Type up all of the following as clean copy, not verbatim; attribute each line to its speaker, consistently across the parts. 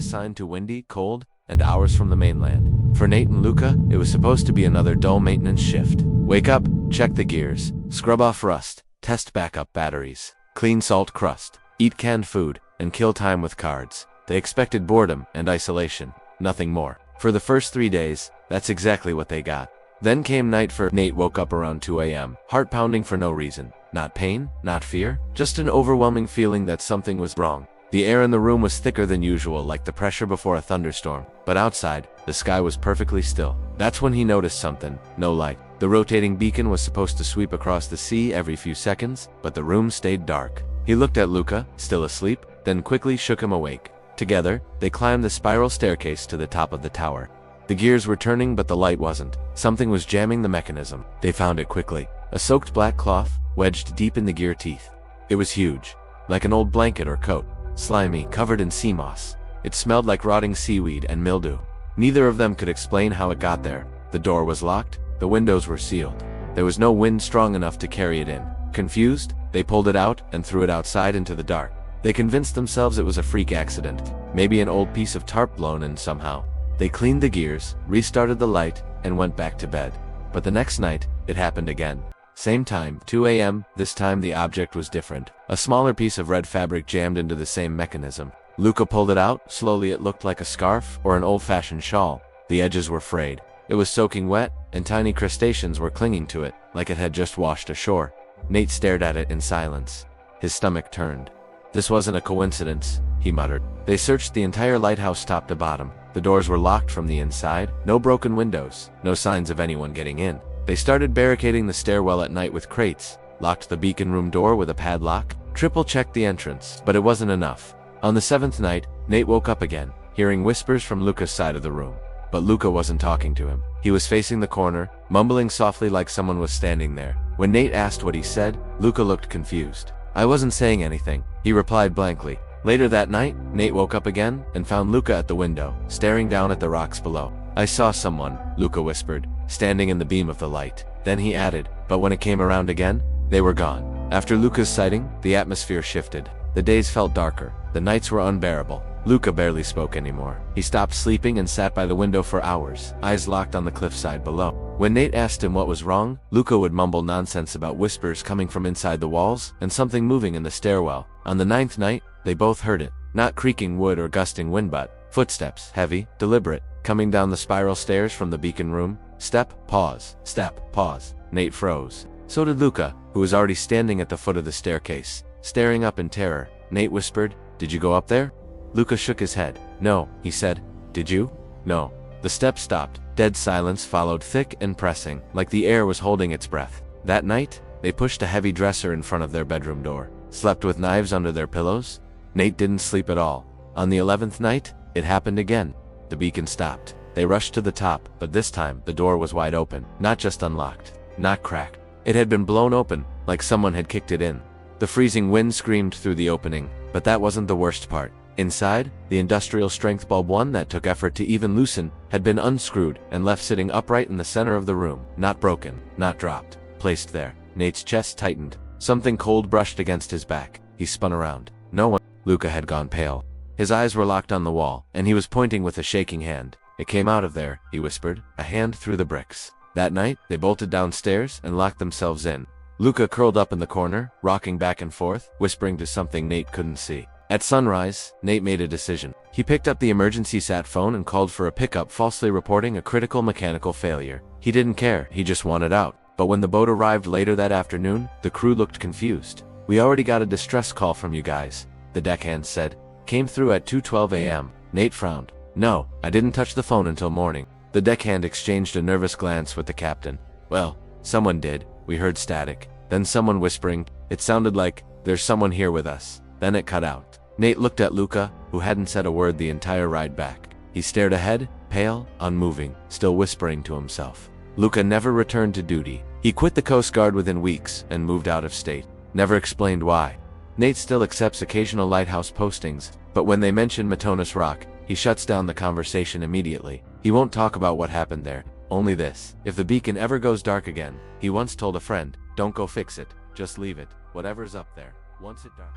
Speaker 1: assigned to windy, cold, and hours from the mainland. For Nate and Luca, it was supposed to be another dull maintenance shift. Wake up, check the gears, scrub off rust, test backup batteries, clean salt crust, eat canned food, and kill time with cards. They expected boredom and isolation, nothing more. For the first 3 days, that's exactly what they got. Then came night. Nate woke up around 2 a.m., heart pounding for no reason. Not pain, not fear, just an overwhelming feeling that something was wrong. The air in the room was thicker than usual, like the pressure before a thunderstorm. But outside, the sky was perfectly still. That's when he noticed something. No light. The rotating beacon was supposed to sweep across the sea every few seconds, but the room stayed dark. He looked at Luca, still asleep, then quickly shook him awake. Together, they climbed the spiral staircase to the top of the tower. The gears were turning, but the light wasn't. Something was jamming the mechanism. They found it quickly. A soaked black cloth, wedged deep in the gear teeth. It was huge, like an old blanket or coat. Slimy, covered in sea moss. It smelled like rotting seaweed and mildew. Neither of them could explain how it got there. The door was locked, the windows were sealed. There was no wind strong enough to carry it in. Confused, they pulled it out and threw it outside into the dark. They convinced themselves it was a freak accident, maybe an old piece of tarp blown in somehow. They cleaned the gears, restarted the light, and went back to bed. But the next night, it happened again. Same time, 2 a.m., this time the object was different. A smaller piece of red fabric jammed into the same mechanism. Luca pulled it out. Slowly it looked like a scarf or an old-fashioned shawl. The edges were frayed. It was soaking wet, and tiny crustaceans were clinging to it, like it had just washed ashore. Nate stared at it in silence. His stomach turned. This wasn't a coincidence, he muttered. They searched the entire lighthouse top to bottom. The doors were locked from the inside, no broken windows, no signs of anyone getting in. They started barricading the stairwell at night with crates, locked the beacon room door with a padlock, triple-checked the entrance, but it wasn't enough. On the 7th night, Nate woke up again, hearing whispers from Luca's side of the room. But Luca wasn't talking to him. He was facing the corner, mumbling softly like someone was standing there. When Nate asked what he said, Luca looked confused. "I wasn't saying anything," he replied blankly. Later that night, Nate woke up again and found Luca at the window, staring down at the rocks below. "I saw someone," Luca whispered, standing in the beam of the light. Then he added, "But when it came around again, they were gone." After Luca's sighting, the atmosphere shifted. The days felt darker. The nights were unbearable. Luca barely spoke anymore. He stopped sleeping and sat by the window for hours, eyes locked on the cliffside below. When Nate asked him what was wrong, Luca would mumble nonsense about whispers coming from inside the walls and something moving in the stairwell. On the 9th night, they both heard it. Not creaking wood or gusting wind, but footsteps, heavy, deliberate, coming down the spiral stairs from the beacon room. Step, pause, step, pause. Nate froze. So did Luca, who was already standing at the foot of the staircase, staring up in terror. Nate whispered, "Did you go up there?" Luca shook his head. "No," he said. "Did you?" "No." The steps stopped. Dead silence followed, thick and pressing, like the air was holding its breath. That night, they pushed a heavy dresser in front of their bedroom door, slept with knives under their pillows. Nate didn't sleep at all. On the 11th night, it happened again. The beacon stopped. They rushed to the top, but this time, the door was wide open, not just unlocked, not cracked. It had been blown open, like someone had kicked it in. The freezing wind screamed through the opening, but that wasn't the worst part. Inside, the industrial strength bulb, one that took effort to even loosen, had been unscrewed and left sitting upright in the center of the room, not broken, not dropped, placed there. Nate's chest tightened. Something cold brushed against his back. He spun around. No one. Luca had gone pale. His eyes were locked on the wall, and he was pointing with a shaking hand. "It came out of there," he whispered, "a hand through the bricks." That night, they bolted downstairs and locked themselves in. Luca curled up in the corner, rocking back and forth, whispering to something Nate couldn't see. At sunrise, Nate made a decision. He picked up the emergency sat phone and called for a pickup, falsely reporting a critical mechanical failure. He didn't care, he just wanted out. But when the boat arrived later that afternoon, the crew looked confused. "We already got a distress call from you guys," the deckhand said. "Came through at 2:12 a.m. Nate frowned. "No, I didn't touch the phone until morning." The deckhand exchanged a nervous glance with the captain. "Well, someone did. We heard static. Then someone whispering. It sounded like, 'There's someone here with us.' Then it cut out." Nate looked at Luca, who hadn't said a word the entire ride back. He stared ahead, pale, unmoving, still whispering to himself. Luca never returned to duty. He quit the Coast Guard within weeks and moved out of state. Never explained why. Nate still accepts occasional lighthouse postings, but when they mention Matonis Rock, he shuts down the conversation immediately. He won't talk about what happened there. Only this: if the beacon ever goes dark again, he once told a friend, "Don't go fix it, just leave it. Whatever's up there, once it dark."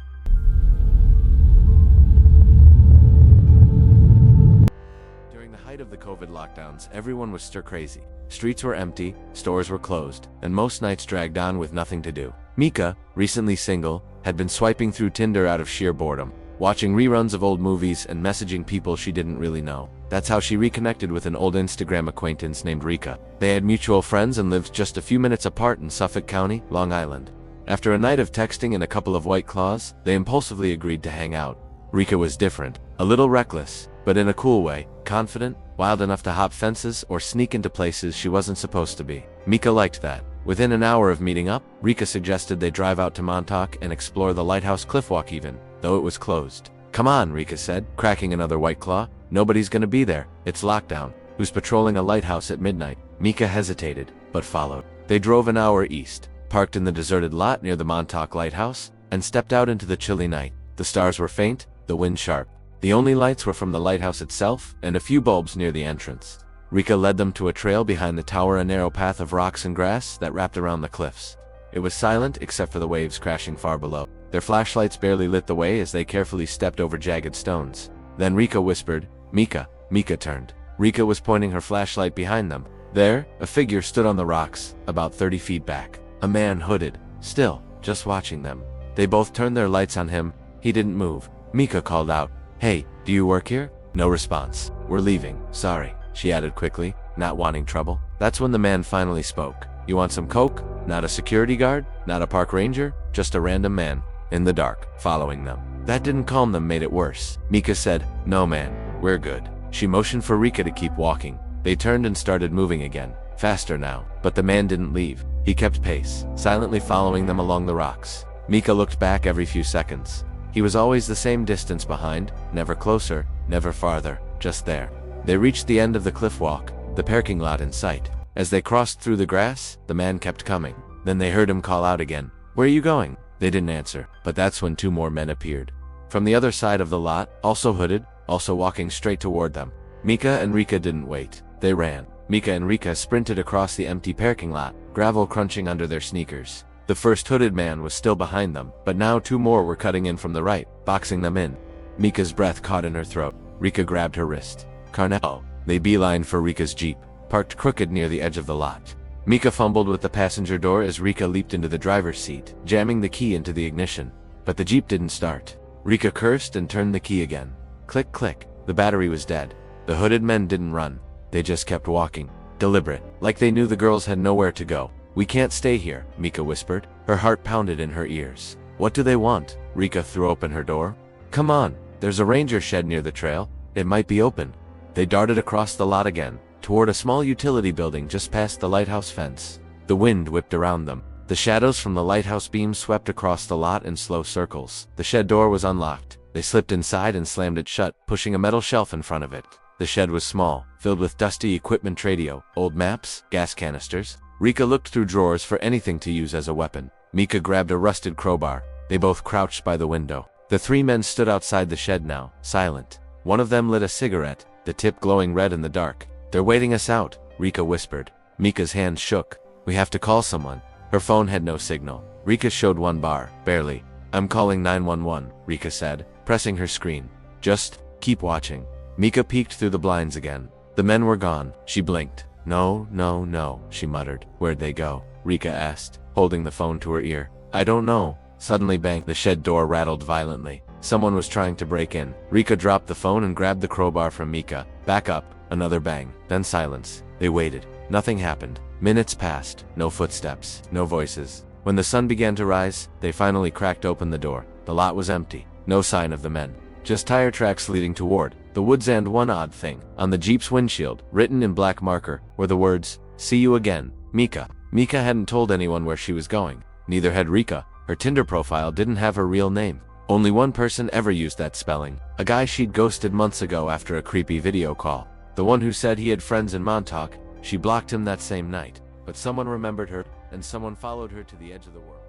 Speaker 1: height of the COVID lockdowns, everyone was stir-crazy. Streets were empty, stores were closed, and most nights dragged on with nothing to do. Mika, recently single, had been swiping through Tinder out of sheer boredom, watching reruns of old movies and messaging people she didn't really know. That's how she reconnected with an old Instagram acquaintance named Rika. They had mutual friends and lived just a few minutes apart in Suffolk County, Long Island. After a night of texting and a couple of White Claws, they impulsively agreed to hang out. Rika was different, a little reckless, but in a cool way, confident, wild enough to hop fences or sneak into places she wasn't supposed to be. Mika liked that. Within an hour of meeting up, Rika suggested they drive out to Montauk and explore the lighthouse cliffwalk even, though it was closed. "Come on," Rika said, cracking another White Claw. "Nobody's gonna be there. It's lockdown. Who's patrolling a lighthouse at midnight?" Mika hesitated, but followed. They drove an hour east, parked in the deserted lot near the Montauk Lighthouse, and stepped out into the chilly night. The stars were faint, the wind sharp. The only lights were from the lighthouse itself and a few bulbs near the entrance. Rika led them to a trail behind the tower, a narrow path of rocks and grass that wrapped around the cliffs. It was silent except for the waves crashing far below. Their flashlights barely lit the way as they carefully stepped over jagged stones. Then Rika whispered, "Mika." Mika turned. Rika was pointing her flashlight behind them. There, a figure stood on the rocks, about 30 feet back. A man hooded, still, just watching them. They both turned their lights on him. He didn't move. Mika called out, "Hey, do you work here?" No response. "We're leaving, sorry," she added quickly, not wanting trouble. That's when the man finally spoke. "You want some coke?" Not a security guard, not a park ranger, just a random man, in the dark, following them. That didn't calm them, made it worse. Mika said, "No man, we're good." She motioned for Rika to keep walking. They turned and started moving again, faster now, but the man didn't leave. He kept pace, silently following them along the rocks. Mika looked back every few seconds. He was always the same distance behind, never closer, never farther, just there. They reached the end of the cliff walk, the parking lot in sight. As they crossed through the grass, the man kept coming. Then they heard him call out again, "Where are you going?" They didn't answer, but that's when two more men appeared. From the other side of the lot, also hooded, also walking straight toward them. Mika and Rika didn't wait. They ran. Mika and Rika sprinted across the empty parking lot, gravel crunching under their sneakers. The first hooded man was still behind them, but now two more were cutting in from the right, boxing them in. Mika's breath caught in her throat. Rika grabbed her wrist. "Carnell." They beelined for Rika's Jeep, parked crooked near the edge of the lot. Mika fumbled with the passenger door as Rika leaped into the driver's seat, jamming the key into the ignition. But the Jeep didn't start. Rika cursed and turned the key again. Click, click. The battery was dead. The hooded men didn't run. They just kept walking, deliberate, like they knew the girls had nowhere to go. "We can't stay here," Mika whispered. Her heart pounded in her ears. "What do they want?" Rika threw open her door. "Come on, there's a ranger shed near the trail. It might be open." They darted across the lot again, toward a small utility building just past the lighthouse fence. The wind whipped around them. The shadows from the lighthouse beams swept across the lot in slow circles. The shed door was unlocked. They slipped inside and slammed it shut, pushing a metal shelf in front of it. The shed was small, filled with dusty equipment, radio, old maps, gas canisters. Rika looked through drawers for anything to use as a weapon. Mika grabbed a rusted crowbar. They both crouched by the window. The three men stood outside the shed now, silent. One of them lit a cigarette, the tip glowing red in the dark. "They're waiting us out," Rika whispered. Mika's hand shook. "We have to call someone." Her phone had no signal. Rika showed one bar, barely. "I'm calling 911, Rika said, pressing her screen. "Just keep watching." Mika peeked through the blinds again. The men were gone. She blinked. "No, no, no," she muttered. "Where'd they go?" Rika asked, holding the phone to her ear. "I don't know." Suddenly, bang, the shed door rattled violently. Someone was trying to break in. Rika dropped the phone and grabbed the crowbar from Mika. Back up. Another bang. Then silence. They waited. Nothing happened. Minutes passed. No footsteps. No voices. When the sun began to rise, they finally cracked open the door. The lot was empty. No sign of the men. Just tire tracks leading toward the woods, and one odd thing. On the Jeep's windshield, written in black marker, were the words, "See you again, Mika." Mika hadn't told anyone where she was going. Neither had Rika. Her Tinder profile didn't have her real name. Only one person ever used that spelling. A guy she'd ghosted months ago after a creepy video call. The one who said he had friends in Montauk. She blocked him that same night. But someone remembered her, and someone followed her to the edge of the world.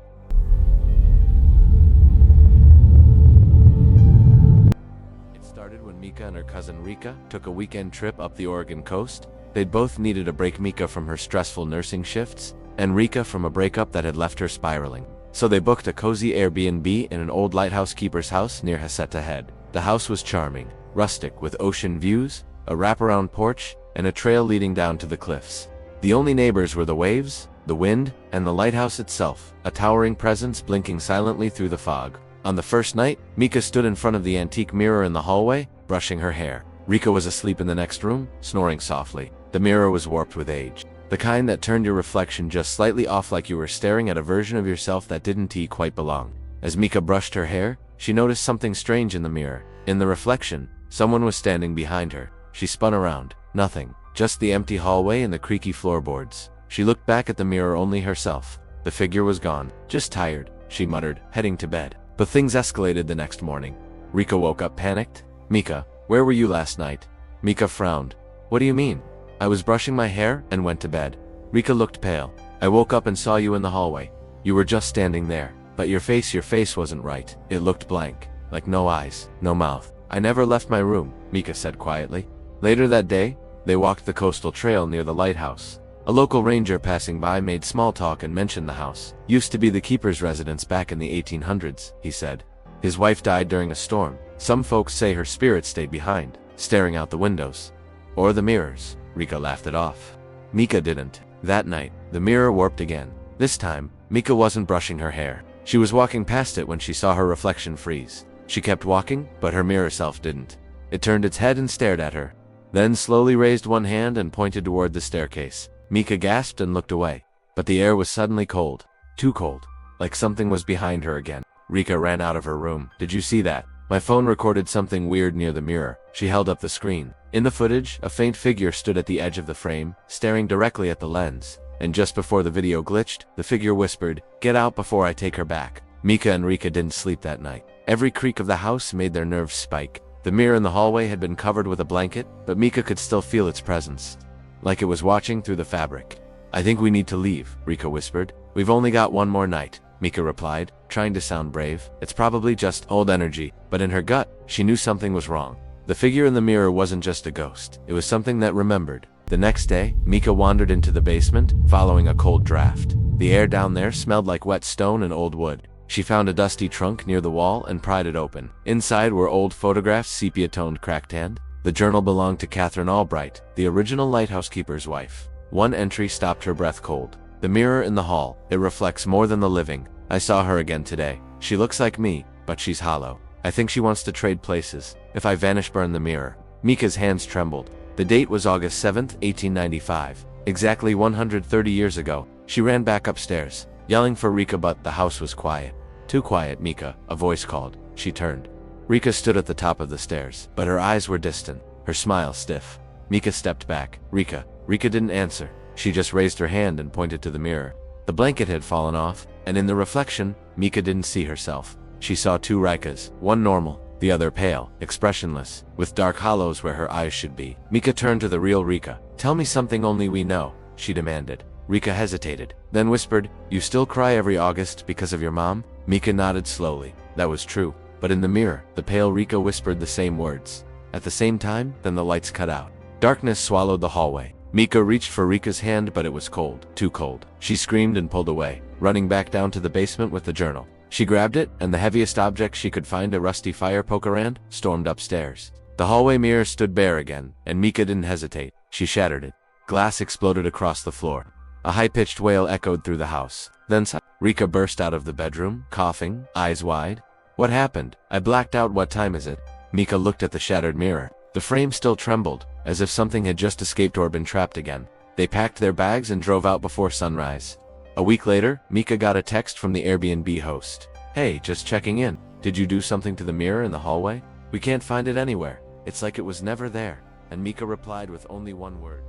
Speaker 1: It started when Mika and her cousin Rika took a weekend trip up the Oregon coast. They'd both needed a break, Mika from her stressful nursing shifts, and Rika from a breakup that had left her spiraling. So they booked a cozy Airbnb in an old lighthouse keeper's house near Hasetta Head. The house was charming, rustic with ocean views, a wraparound porch, and a trail leading down to the cliffs. The only neighbors were the waves, the wind, and the lighthouse itself, a towering presence blinking silently through the fog. On the first night, Mika stood in front of the antique mirror in the hallway, brushing her hair. Rika was asleep in the next room, snoring softly. The mirror was warped with age. The kind that turned your reflection just slightly off, like you were staring at a version of yourself that didn't quite belong. As Mika brushed her hair, she noticed something strange in the mirror. In the reflection, someone was standing behind her. She spun around. Nothing. Just the empty hallway and the creaky floorboards. She looked back at the mirror, only herself. The figure was gone. Just tired, she muttered, heading to bed. But things escalated the next morning. Rika woke up panicked. Mika, where were you last night? Mika frowned. What do you mean? I was brushing my hair and went to bed. Rika looked pale. I woke up and saw you in the hallway. You were just standing there. But your face wasn't right. It looked blank. Like no eyes, no mouth. I never left my room, Mika said quietly. Later that day, they walked the coastal trail near the lighthouse. A local ranger passing by made small talk and mentioned the house. Used to be the keeper's residence back in the 1800s, he said. His wife died during a storm. Some folks say her spirit stayed behind, staring out the windows. Or the mirrors. Rika laughed it off. Mika didn't. That night, the mirror warped again. This time, Mika wasn't brushing her hair. She was walking past it when she saw her reflection freeze. She kept walking, but her mirror self didn't. It turned its head and stared at her. Then slowly raised one hand and pointed toward the staircase. Mika gasped and looked away. But the air was suddenly cold. Too cold. Like something was behind her again. Rika ran out of her room. Did you see that? My phone recorded something weird near the mirror. She held up the screen. In the footage, a faint figure stood at the edge of the frame, staring directly at the lens. And just before the video glitched, the figure whispered, "Get out before I take her back." Mika and Rika didn't sleep that night. Every creak of the house made their nerves spike. The mirror in the hallway had been covered with a blanket, but Mika could still feel its presence. Like it was watching through the fabric. I think we need to leave, Rika whispered. We've only got one more night, Mika replied, trying to sound brave. It's probably just old energy, but in her gut, she knew something was wrong. The figure in the mirror wasn't just a ghost. It was something that remembered. The next day, Mika wandered into the basement, following a cold draft. The air down there smelled like wet stone and old wood. She found a dusty trunk near the wall and pried it open. Inside were old photographs, sepia-toned, cracked-tanned. The journal belonged to Catherine Albright, the original lighthouse keeper's wife. One entry stopped her breath cold. The mirror in the hall, it reflects more than the living. I saw her again today. She looks like me, but she's hollow. I think she wants to trade places. If I vanish, burn the mirror. Mika's hands trembled. The date was August 7th, 1895. Exactly 130 years ago. She ran back upstairs, yelling for Rika, but the house was quiet. Too quiet, Mika, a voice called. She turned. Rika stood at the top of the stairs, but her eyes were distant, her smile stiff. Mika stepped back. Rika didn't answer. She just raised her hand and pointed to the mirror. The blanket had fallen off, and in the reflection, Mika didn't see herself. She saw two Rikas, one normal, the other pale, expressionless, with dark hollows where her eyes should be. Mika turned to the real Rika. Tell me something only we know, she demanded. Rika hesitated, then whispered, You still cry every August because of your mom? Mika nodded slowly. That was true. But in the mirror, the pale Rika whispered the same words. At the same time, then the lights cut out. Darkness swallowed the hallway. Mika reached for Rika's hand, but it was cold. Too cold. She screamed and pulled away, running back down to the basement with the journal. She grabbed it, and the heaviest object she could find, a rusty fire poker end, stormed upstairs. The hallway mirror stood bare again, and Mika didn't hesitate. She shattered it. Glass exploded across the floor. A high-pitched wail echoed through the house. Then Rika burst out of the bedroom, coughing, eyes wide. What happened? I blacked out. What time is it? Mika looked at the shattered mirror. The frame still trembled, as if something had just escaped or been trapped again. They packed their bags and drove out before sunrise. A week later, Mika got a text from the Airbnb host. Hey, just checking in. Did you do something to the mirror in the hallway? We can't find it anywhere. It's like it was never there. And Mika replied with only one word.